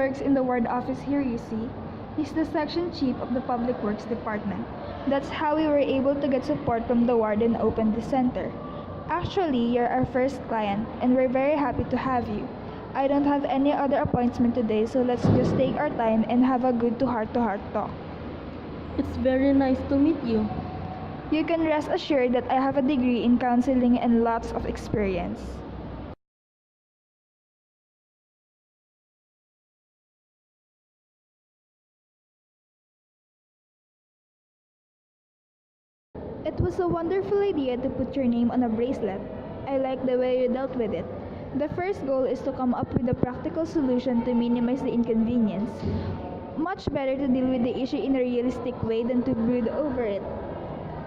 works in the ward office here, you see. He's the section chief of the Public Works Department. That's how we were able to get support from the ward and open the center. Actually, you're our first client, and we're very happy to have you. I don't have any other appointment today, so let's just take our time and have a good to-heart talk. It's very nice to meet you. You can rest assured that I have a degree in counseling and lots of experience. It was a wonderful idea to put your name on a bracelet. I like the way you dealt with it. The first goal is to come up with a practical solution to minimize the inconvenience. Much better to deal with the issue in a realistic way than to brood over it.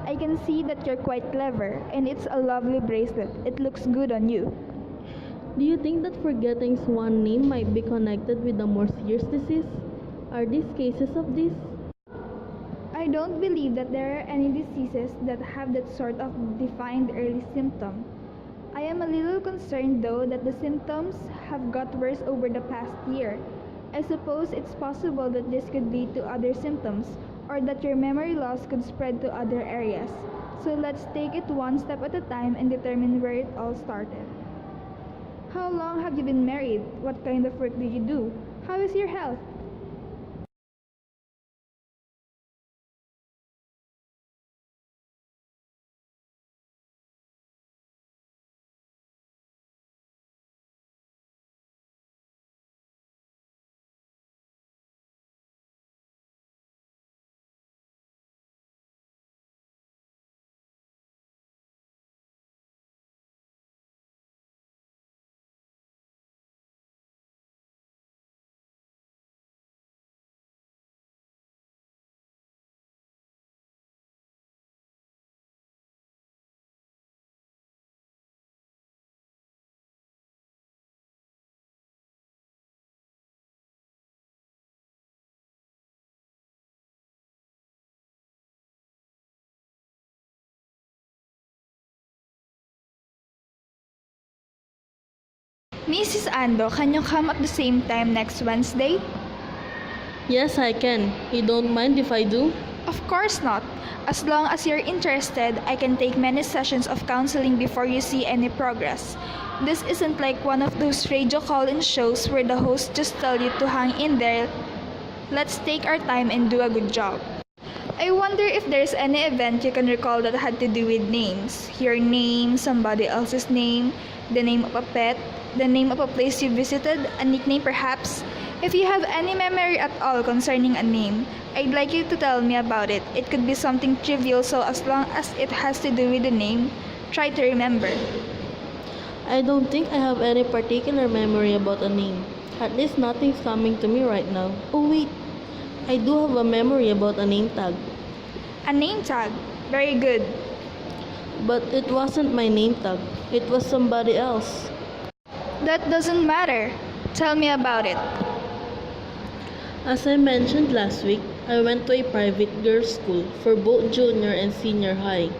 I can see that you're quite clever, and it's a lovely bracelet. It looks good on you. Do you think that forgetting one name might be connected with a more serious disease? Are these cases of this? I don't believe that there are any diseases that have that sort of defined early symptom. I am a little concerned though that the symptoms have got worse over the past year. I suppose it's possible that this could lead to other symptoms, or that your memory loss could spread to other areas. So let's take it one step at a time and determine where it all started. How long have you been married? What kind of work do you do? How is your health? Mrs. Ando, can you come at the same time next Wednesday? Yes, I can. You don't mind if I do? Of course not. As long as you're interested, I can take many sessions of counseling before you see any progress. This isn't like one of those radio call-in shows where the hosts just tell you to hang in there. Let's take our time and do a good job. I wonder if there's any event you can recall that had to do with names. Your name, somebody else's name, the name of a pet, the name of a place you visited, a nickname perhaps. If you have any memory at all concerning a name, I'd like you to tell me about it. It could be something trivial, so as long as it has to do with the name, try to remember. I don't think I have any particular memory about a name. At least nothing's coming to me right now. Oh wait, I do have a memory about a name tag. A name tag. Very good. But it wasn't my name tag. It was somebody else. That doesn't matter. Tell me about it. As I mentioned last week, I went to a private girls' school for both junior and senior high.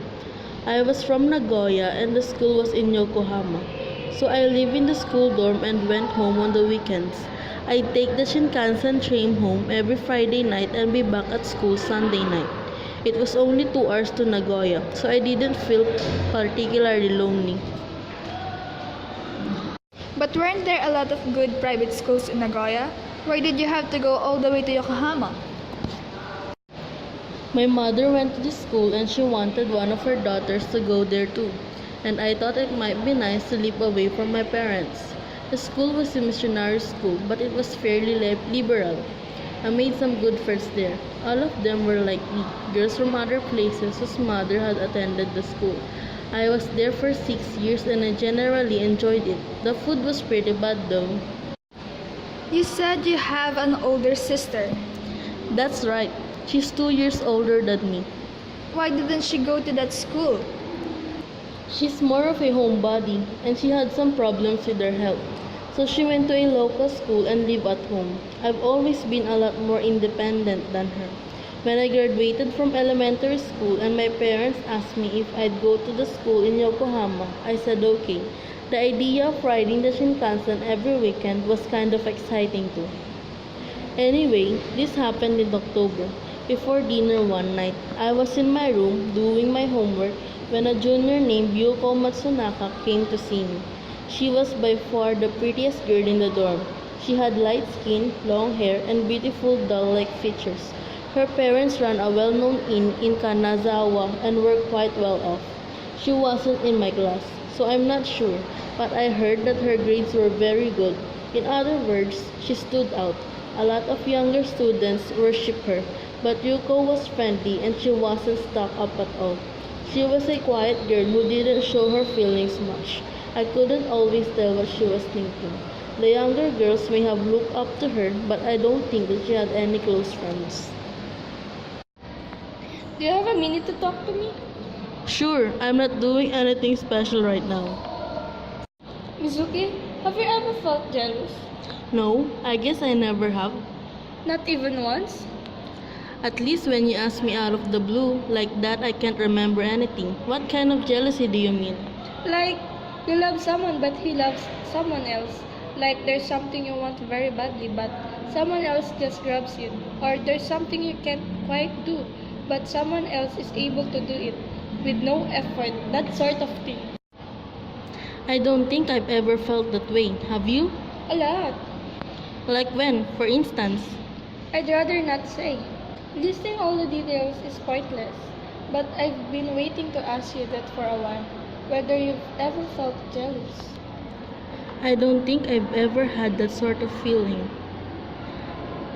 I was from Nagoya and the school was in Yokohama. So I lived in the school dorm and went home on the weekends. I take the Shinkansen train home every Friday night and be back at school Sunday night. It was only 2 hours to Nagoya, so I didn't feel particularly lonely. But weren't there a lot of good private schools in Nagoya? Why did you have to go all the way to Yokohama? My mother went to the school and she wanted one of her daughters to go there too. And I thought it might be nice to live away from my parents. The school was a missionary school, but it was fairly liberal. I made some good friends there. All of them were like me, girls from other places whose mother had attended the school. I was there for 6 years and I generally enjoyed it. The food was pretty bad though. You said you have an older sister. That's right. She's 2 years older than me. Why didn't she go to that school? She's more of a homebody and she had some problems with her health. So she went to a local school and lived at home. I've always been a lot more independent than her. When I graduated from elementary school and my parents asked me if I'd go to the school in Yokohama, I said okay. The idea of riding the Shinkansen every weekend was kind of exciting too. Anyway, this happened in October. Before dinner one night, I was in my room doing my homework when a junior named Yuko Matsunaka came to see me. She was by far the prettiest girl in the dorm. She had light skin, long hair, and beautiful doll-like features. Her parents ran a well-known inn in Kanazawa and were quite well off. She wasn't in my class, so I'm not sure, but I heard that her grades were very good. In other words, she stood out. A lot of younger students worship her, but Yuko was friendly and she wasn't stuck up at all. She was a quiet girl who didn't show her feelings much. I couldn't always tell what she was thinking. The younger girls may have looked up to her, but I don't think that she had any close friends. Do you have a minute to talk to me? Sure, I'm not doing anything special right now. Mizuki, have you ever felt jealous? No, I guess I never have. Not even once? At least when you ask me out of the blue, like that I can't remember anything. What kind of jealousy do you mean? Like, you love someone but he loves someone else. Like there's something you want very badly but someone else just grabs it. Or there's something you can't quite do but someone else is able to do it with no effort. That sort of thing. I don't think I've ever felt that way. Have you? A lot. Like when, for instance? I'd rather not say. Listing all the details is pointless. But I've been waiting to ask you that for a while. Whether you've ever felt jealous. I don't think I've ever had that sort of feeling.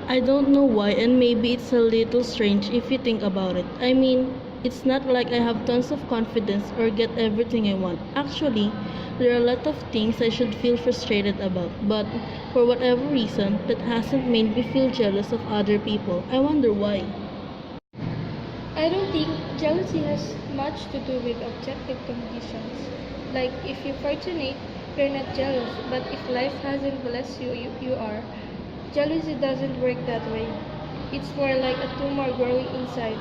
I don't know why, and maybe it's a little strange if you think about it. I mean, it's not like I have tons of confidence or get everything I want. Actually, there are a lot of things I should feel frustrated about, but for whatever reason, that hasn't made me feel jealous of other people. I wonder why. I don't think jealousy has much to do with objective conditions. Like, if you're fortunate, you're not jealous, but if life hasn't blessed you, you are. Jealousy doesn't work that way. It's more like a tumor growing inside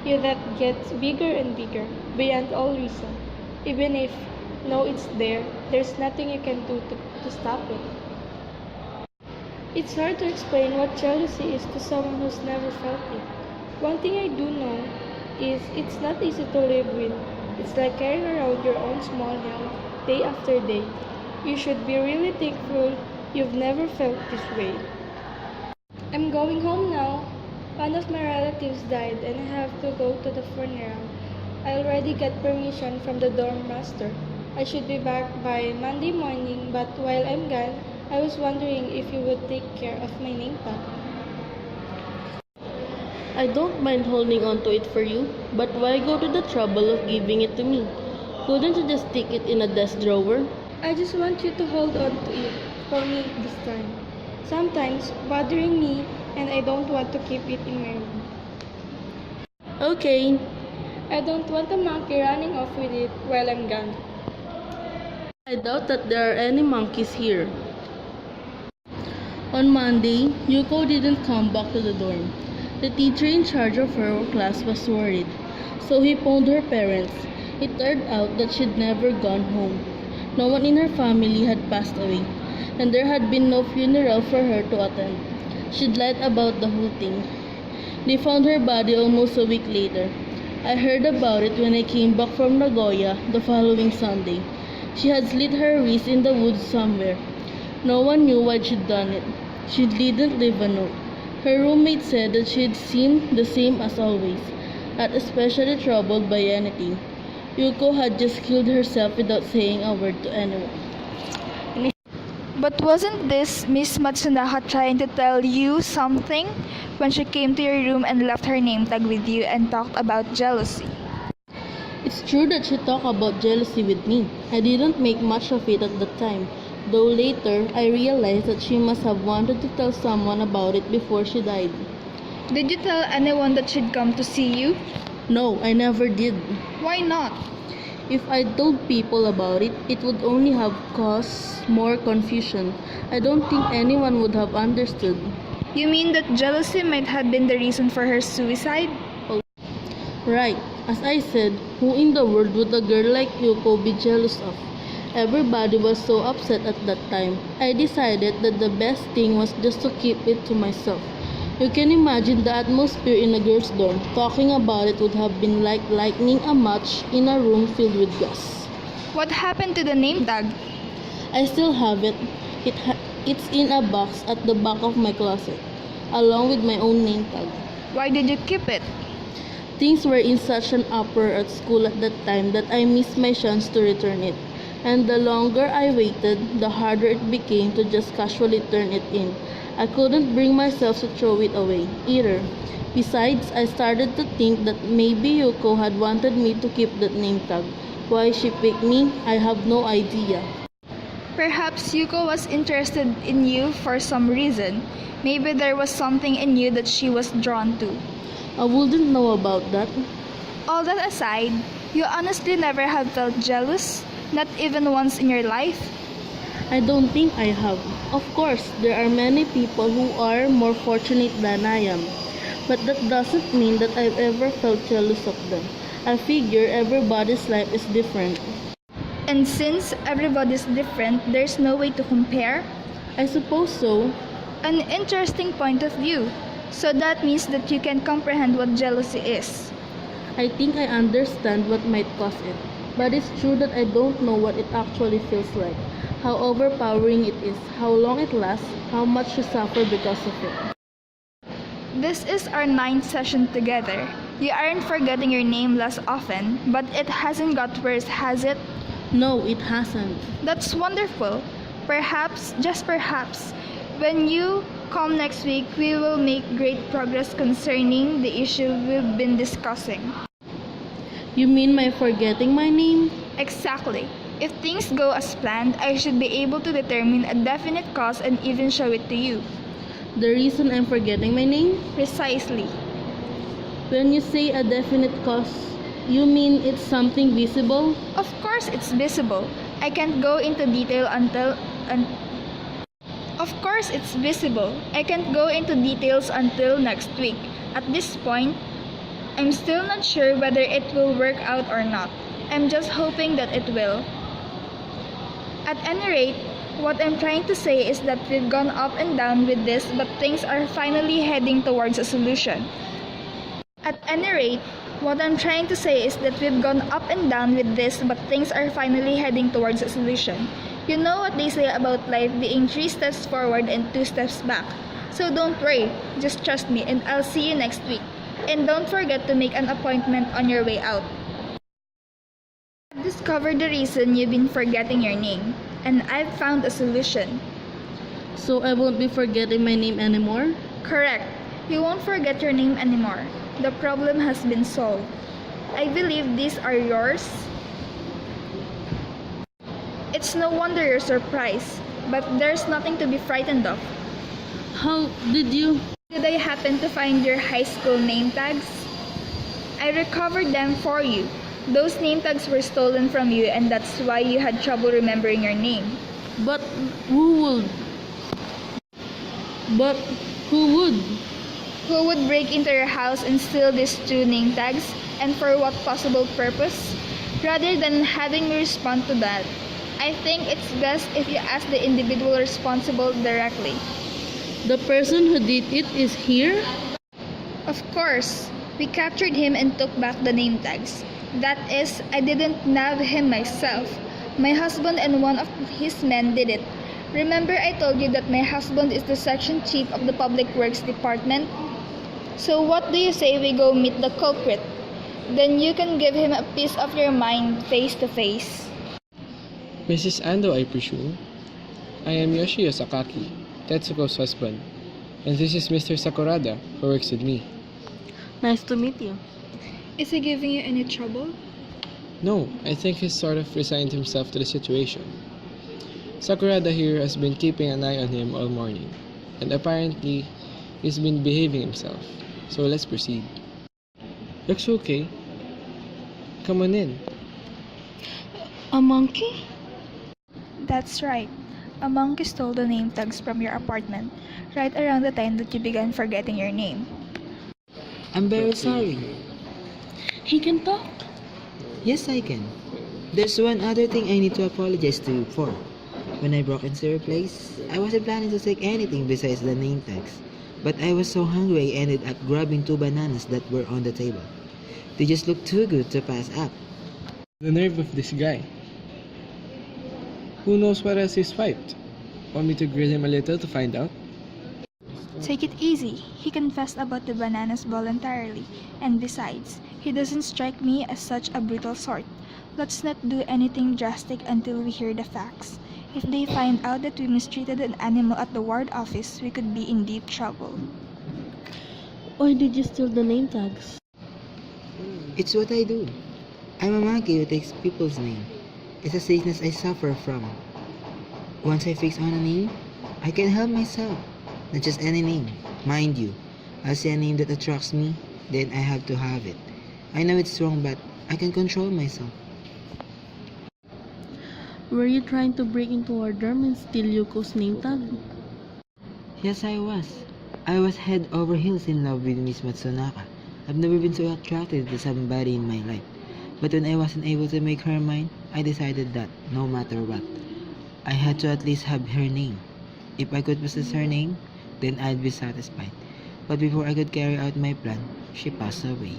you that gets bigger and bigger, beyond all reason. Even if know it's there, there's nothing you can do to stop it. It's hard to explain what jealousy is to someone who's never felt it. One thing I do know is it's not easy to live with. It's like carrying around your own small hell day after day. You should be really thankful you've never felt this way. I'm going home now. One of my relatives died and I have to go to the funeral. I already got permission from the dorm master. I should be back by Monday morning, but while I'm gone, I was wondering if you would take care of my name tag. I don't mind holding on to it for you, but why go to the trouble of giving it to me? Couldn't you just stick it in a desk drawer? I just want you to hold on to it for me this time. Sometimes bothering me and I don't want to keep it in my room. Okay. I don't want a monkey running off with it while I'm gone. I doubt that there are any monkeys here. On Monday, Yuko didn't come back to the dorm. The teacher in charge of her class was worried, so he phoned her parents. It turned out that she'd never gone home. No one in her family had passed away, and there had been no funeral for her to attend. She'd lied about the whole thing. They found her body almost a week later. I heard about it when I came back from Nagoya the following Sunday. She had slit her wrist in the woods somewhere. No one knew why she'd done it. She didn't leave a note. Her roommate said that she'd seemed the same as always, not especially troubled by anything. Yuko had just killed herself without saying a word to anyone. But wasn't this Miss Matsunaka trying to tell you something when she came to your room and left her name tag with you and talked about jealousy? It's true that she talked about jealousy with me. I didn't make much of it at the time, though later I realized that she must have wanted to tell someone about it before she died. Did you tell anyone that she'd come to see you? No, I never did. Why not? If I told people about it, it would only have caused more confusion. I don't think anyone would have understood. You mean that jealousy might have been the reason for her suicide? Right. As I said, who in the world would a girl like Yuko be jealous of? Everybody was so upset at that time. I decided that the best thing was just to keep it to myself. You can imagine the atmosphere in a girl's dorm. Talking about it would have been like lighting a match in a room filled with gas. What happened to the name tag? I still have it. It's in a box at the back of my closet, along with my own name tag. Why did you keep it? Things were in such an uproar at school at that time that I missed my chance to return it. And the longer I waited, the harder it became to just casually turn it in. I couldn't bring myself to throw it away, either. Besides, I started to think that maybe Yuko had wanted me to keep that name tag. Why she picked me, I have no idea. Perhaps Yuko was interested in you for some reason. Maybe there was something in you that she was drawn to. I wouldn't know about that. All that aside, you honestly never have felt jealous? Not even once in your life? I don't think I have. Of course, there are many people who are more fortunate than I am. But that doesn't mean that I've ever felt jealous of them. I figure everybody's life is different. And since everybody's different, there's no way to compare? I suppose so. An interesting point of view. So that means that you can comprehend what jealousy is. I think I understand what might cause it. But it's true that I don't know what it actually feels like. How overpowering it is, how long it lasts, how much you suffer because of it. This is our 9th session together. You aren't forgetting your name less often, but it hasn't got worse, has it? No, it hasn't. That's wonderful. Perhaps, just perhaps, when you come next week, we will make great progress concerning the issue we've been discussing. You mean my forgetting my name? Exactly. If things go as planned, I should be able to determine a definite cause and even show it to you. The reason I'm forgetting my name? Precisely. When you say a definite cause, you mean it's something visible? Of course it's visible. I can't go into detail Of course it's visible. I can't go into details until next week. At this point, I'm still not sure whether it will work out or not. I'm just hoping that it will. At any rate, what I'm trying to say is that we've gone up and down with this, but things are finally heading towards a solution. At any rate, what I'm trying to say is that we've gone up and down with this, but things are finally heading towards a solution. You know what they say about life being 3 steps forward and 2 steps back. So don't worry, just trust me and I'll see you next week. And don't forget to make an appointment on your way out. I've discovered the reason you've been forgetting your name, and I've found a solution. So I won't be forgetting my name anymore? Correct. You won't forget your name anymore. The problem has been solved. I believe these are yours. It's no wonder you're surprised, but there's nothing to be frightened of. How did you? Did I happen to find your high school name tags? I recovered them for you. Those name tags were stolen from you, and that's why you had trouble remembering your name. But who would? But who would? Who would break into your house and steal these 2 name tags, and for what possible purpose? Rather than having me respond to that, I think it's best if you ask the individual responsible directly. The person who did it is here? Of course, we captured him and took back the name tags. That is, I didn't nab him myself. My husband and one of his men did it. Remember I told you that my husband is the section chief of the Public Works Department? So what do you say we go meet the culprit? Then you can give him a piece of your mind face to face. Mrs. Ando, I presume. I am Yoshio Sakaki, Tetsuko's husband, and this is Mr. Sakurada, who works with me. Nice to meet you. Is he giving you any trouble? No, I think he's sort of resigned himself to the situation. Sakurada here has been keeping an eye on him all morning, and apparently he's been behaving himself. So let's proceed. Looks okay. Come on in. A monkey? That's right. A monkey stole the name tags from your apartment, right around the time that you began forgetting your name. I'm very sorry. He can talk. Yes, I can. There's one other thing I need to apologize to you for. When I broke into your place, I wasn't planning to take anything besides the name tags. But I was so hungry I ended up grabbing 2 bananas that were on the table. They just looked too good to pass up. The nerve of this guy. Who knows what else he's swiped? Want me to grill him a little to find out? Take it easy. He confessed about the bananas voluntarily, and besides, he doesn't strike me as such a brutal sort. Let's not do anything drastic until we hear the facts. If they find out that we mistreated an animal at the ward office, we could be in deep trouble. Why did you steal the name tags? It's what I do. I'm a monkey who takes people's name. It's a sickness I suffer from. Once I fix on a name, I can help myself. Not just any name. Mind you, I'll see a name that attracts me, then I have to have it. I know it's wrong, but I can control myself. Were you trying to break into our dorm and steal Yuko's name tag? Yes, I was. I was head over heels in love with Miss Matsunaka. I've never been so attracted to somebody in my life. But when I wasn't able to make her mine, I decided that, no matter what, I had to at least have her name. If I could possess her name, then I'd be satisfied. But before I could carry out my plan, she passed away.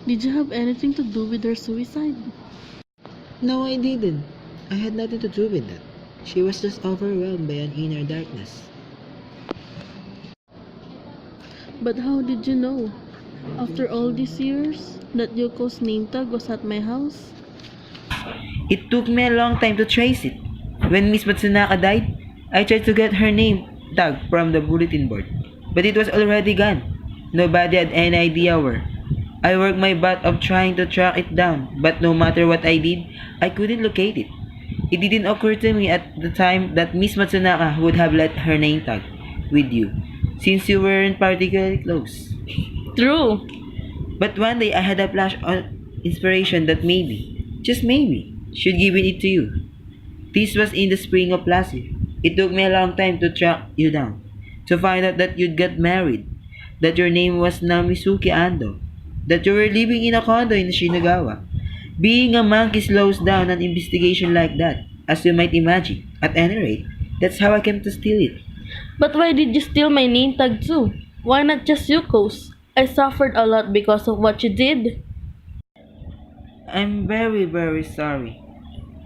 Did you have anything to do with her suicide? No, I didn't. I had nothing to do with that. She was just overwhelmed by an inner darkness. But how did you know, after all these years, that Yuko's name tag was at my house? It took me a long time to trace it. When Miss Matsunaka died, I tried to get her name tag from the bulletin board, but it was already gone. Nobody had any idea where. I worked my butt off trying to track it down, but no matter what I did, I couldn't locate it. It didn't occur to me at the time that Miss Matsunaka would have left her name tag with you, since you weren't particularly close. True. But one day I had a flash of inspiration that maybe, just maybe, should give it to you. This was in the spring of last year. It took me a long time to track you down, to find out that you'd got married, that your name was Namisuki Ando, that you were living in a condo in Shinagawa. Being a monkey slows down an investigation like that, as you might imagine. At any rate, that's how I came to steal it. But why did you steal my name tag too? Why not just Yuko's? I suffered a lot because of what you did. I'm very, very sorry.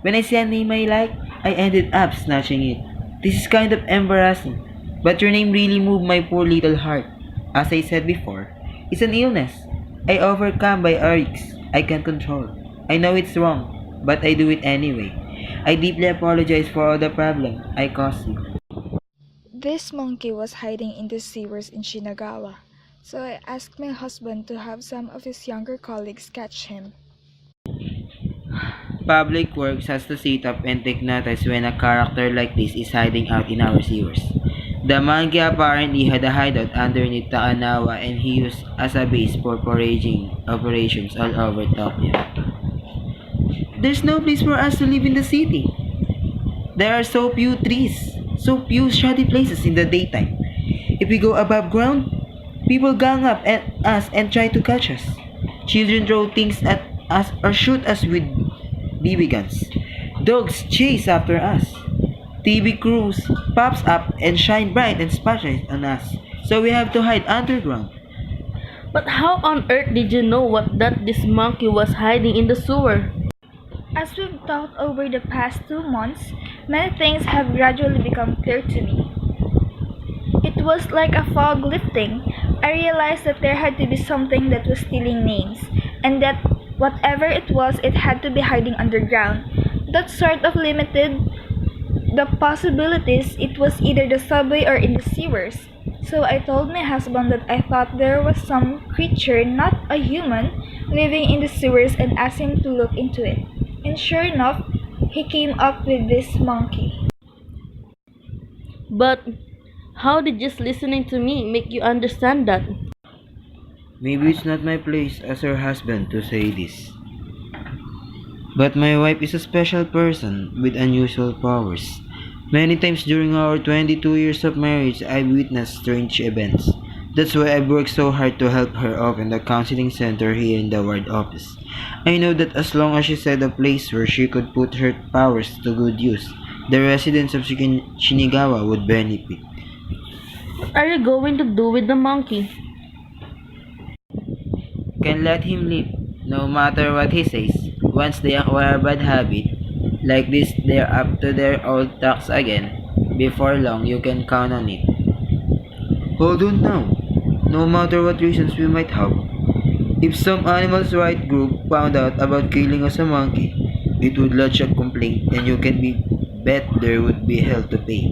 When I see a name I like, I ended up snatching it. This is kind of embarrassing, but your name really moved my poor little heart. As I said before, it's an illness I overcome by aches I can't control. I know it's wrong, but I do it anyway. I deeply apologize for all the problem I caused you. This monkey was hiding in the sewers in Shinagawa, so I asked my husband to have some of his younger colleagues catch him. Public Works has to sit up and take notice when a character like this is hiding out in our sewers. The monkey apparently had a hideout underneath Takanawa and he used as a base for foraging operations all over Tokyo. There's no place for us to live in the city. There are so few trees, so few shady places in the daytime. If we go above ground, people gang up at us and try to catch us. Children throw things at us or shoot us with BB guns. Dogs chase after us. TV crews pops up and shine bright and spotlight on us. So we have to hide underground. But how on earth did you know that this monkey was hiding in the sewer? As we've talked over the past 2 months, many things have gradually become clear to me. It was like a fog lifting. I realized that there had to be something that was stealing names, and that whatever it was, it had to be hiding underground. That sort of limited the possibilities. It was either the subway or in the sewers. So I told my husband that I thought there was some creature, not a human, living in the sewers and asked him to look into it. And sure enough, he came up with this monkey. But how did just listening to me make you understand that? Maybe it's not my place as her husband to say this. But my wife is a special person with unusual powers. Many times during our 22 years of marriage, I've witnessed strange events. That's why I've worked so hard to help her open the counseling center here in the ward office. I know that as long as she said a place where she could put her powers to good use, the residents of Shinagawa would benefit. What are you going to do with the monkey? Can let him live, no matter what he says. Once they acquire a bad habit, like this, they're up to their old tracks again. Before long, you can count on it. Hold on now. No matter what reasons we might have, if some animals' rights group found out about killing us a monkey, it would lodge a complaint and you can be bet there would be hell to pay.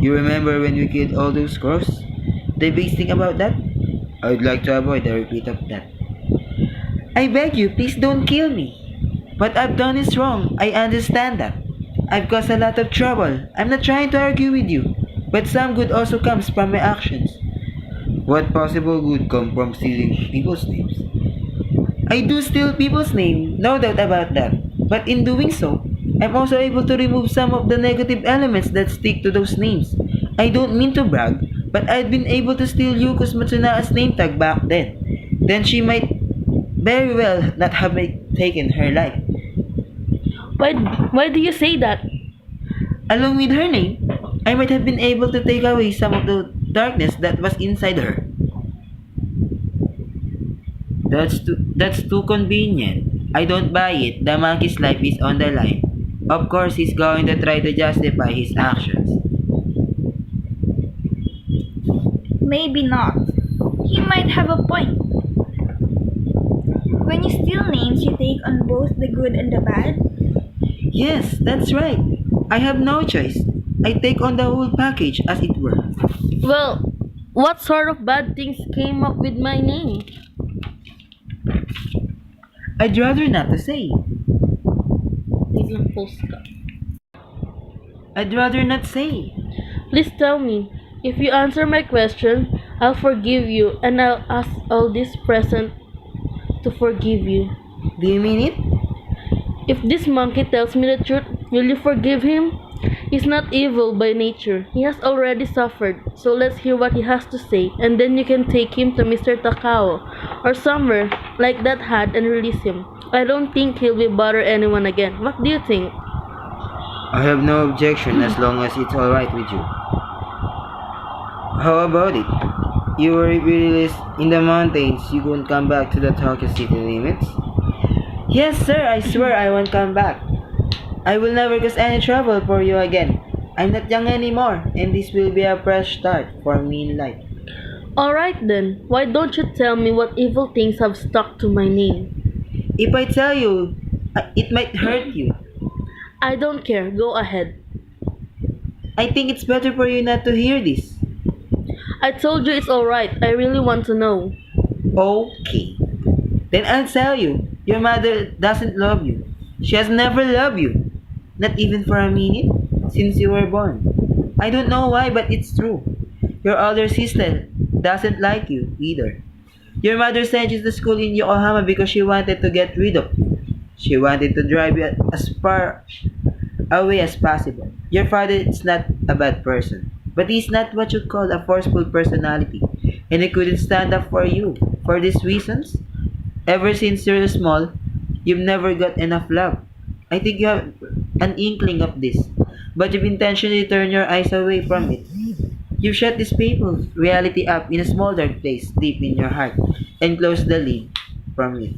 You remember when we killed all those crows? The big thing about that? I'd like to avoid a repeat of that. I beg you, please don't kill me. What I've done is wrong. I understand that. I've caused a lot of trouble. I'm not trying to argue with you. But some good also comes from my actions. What possible good come from stealing people's names? I do steal people's name, no doubt about that. But in doing so, I'm also able to remove some of the negative elements that stick to those names. I don't mean to brag, but I'd been able to steal Yuko's Matsuna's name tag back then. Then she might very well not have taken her life. Why do you say that? Along with her name, I might have been able to take away some of the darkness that was inside her. That's too convenient. I don't buy it. The monkey's life is on the line. Of course, he's going to try to justify his actions. Maybe not. He might have a point. When you steal names, you take on both the good and the bad. Yes, that's right. I have no choice. I take on the whole package, as it were. Well, what sort of bad things came up with my name? I'd rather not to say. Biglang post ka. I'd rather not say. Please tell me. If you answer my question, I'll forgive you and I'll ask all this present to forgive you. Do you mean it? If this monkey tells me the truth, will you forgive him? He's not evil by nature. He has already suffered. So let's hear what he has to say, and then you can take him to Mr. Takao or somewhere like that had and release him. I don't think he'll be bother anyone again. What do you think? I have no objection as long as it's alright with you. How about it? You were released in the mountains. You won't come back to the Tokyo city limits? Yes, sir. I swear I won't come back. I will never cause any trouble for you again. I'm not young anymore, and this will be a fresh start for me in life. Alright then, why don't you tell me what evil things have stuck to my name? If I tell you, it might hurt you. I don't care, go ahead. I think it's better for you not to hear this. I told you it's alright, I really want to know. Okay. Then I'll tell you. Your mother doesn't love you. She has never loved you. Not even for a minute since you were born. I don't know why, but it's true. Your older sister doesn't like you either. Your mother sent you to school in Yokohama because she wanted to get rid of you. She wanted to drive you as far away as possible. Your father is not a bad person, but he's not what you call a forceful personality, and he couldn't stand up for you. For these reasons, ever since you're small, you've never got enough love. I think you have an inkling of this, but you've intentionally turned your eyes away from it. You've shut this painful reality up in a small dark place deep in your heart and closed the lid from it.